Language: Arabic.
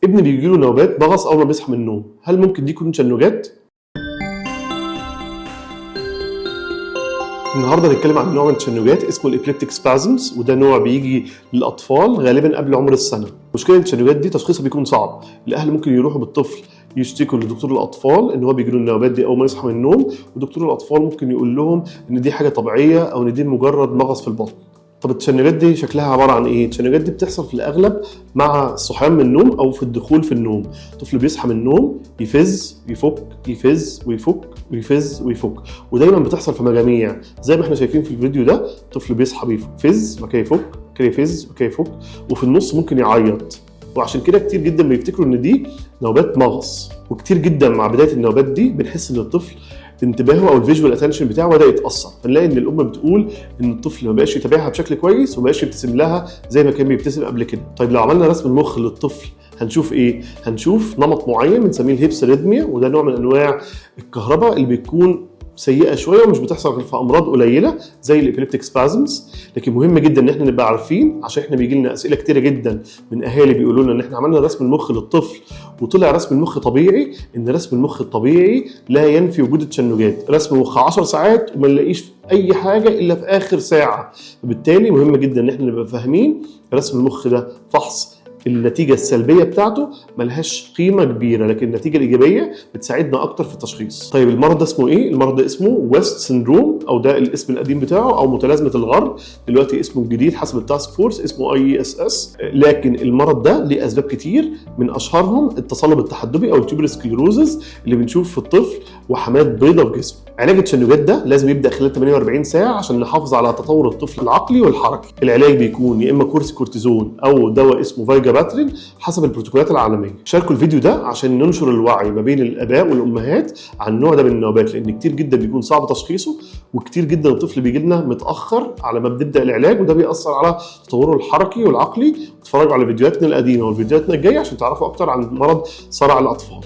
ابني بيجيله نوبات مغص اول ما بيصحى من النوم، هل ممكن دي تكون تشنجات؟ النهارده هنتكلم عن نوع من التشنجات اسمه الابليبتيك سبازمز، وده نوع بيجي للاطفال غالبا قبل عمر السنه. مشكله التشنجات دي تشخيصها بيكون صعب، الاهل ممكن يروحوا بالطفل يشتكوا لدكتور الاطفال ان هو بيجي له النوبات دي اول ما يصحى من النوم، ودكتور الاطفال ممكن يقول لهم ان دي حاجه طبيعيه او ان دي مجرد مغص في البطن. طب التشنجات دي شكلها عباره عن ايه؟ التشنجات دي بتحصل في الاغلب مع الصحيان من النوم او في الدخول في النوم. الطفل بيصحى من النوم يفز يفك يفز ويفك ويفز ويفك، ودايما بتحصل في مجاميع زي ما احنا شايفين في الفيديو ده. الطفل بيصحى بيفز وكده يفك كده يفز وكده يفك، وفي النص ممكن يعيط، وعشان كده كتير جدا بيفتكروا ان دي نوبات مغص. وكتير جدا مع بدايه النوبات دي بنحس ان الطفل انتباهه او الفيجوال اتنشن بتاعه بدا يتاثر، فنلاقي ان الام بتقول ان الطفل ما بقاش يتابعها بشكل كويس وما بقاش يبتسم لها زي ما كان بيبتسم قبل كده. طيب لو عملنا رسم المخ للطفل هنشوف ايه؟ هنشوف نمط معين بنسميه الهيبساريثميا، وده نوع من انواع الكهرباء اللي بتكون سيئه شويه ومش بتحصل غير في امراض قليله زي الابيليبتيك سبازمز. لكن مهم جدا ان احنا نبقى عارفين، عشان احنا بيجي لنا اسئله كتيره جدا من اهالي بيقولوا لنا ان احنا عملنا رسم المخ للطفل وطلع رسم المخ طبيعي. ان رسم المخ الطبيعي لا ينفي وجود التشنجات. رسم مخ 10 ساعات وما نلاقيش اي حاجه الا في اخر ساعه، فبالتالي مهم جدا ان احنا نبقى فاهمين رسم المخ ده فحص النتيجة السلبية بتاعته ملهاش قيمة كبيرة، لكن النتيجة الإيجابية بتساعدنا أكتر في التشخيص. طيب المرض ده اسمه إيه؟ المرض ده اسمه ويست سيندروم، أو ده الاسم القديم بتاعه، أو متلازمة الغرب. دلوقتي اسمه الجديد حسب التاسك فورس اسمه IESS. لكن المرض ده ليه أسباب كتير، من أشهرهم التصلب التحدبي أو التيوبر سكليروزز اللي بنشوف في الطفل وحمات بيضاء في جسمه. علاج التشنجات ده لازم يبدأ خلال 48 ساعة عشان نحافظ على تطور الطفل العقلي والحركي. العلاج بيكون يا إما كورس كورتيزون أو دواء اسمه فايجاباترين حسب البروتوكولات العالميه. شاركوا الفيديو ده عشان ننشر الوعي ما بين الاباء والامهات عن النوع ده من النوبات، لان كتير جدا بيكون صعب تشخيصه، وكتير جدا الطفل بيجي لنا متاخر على ما بنبدا العلاج، وده بيأثر على تطوره الحركي والعقلي. اتفرجوا على فيديوهاتنا القديمه والفيديوهاتنا الجايه عشان تعرفوا اكتر عن مرض صرع الاطفال.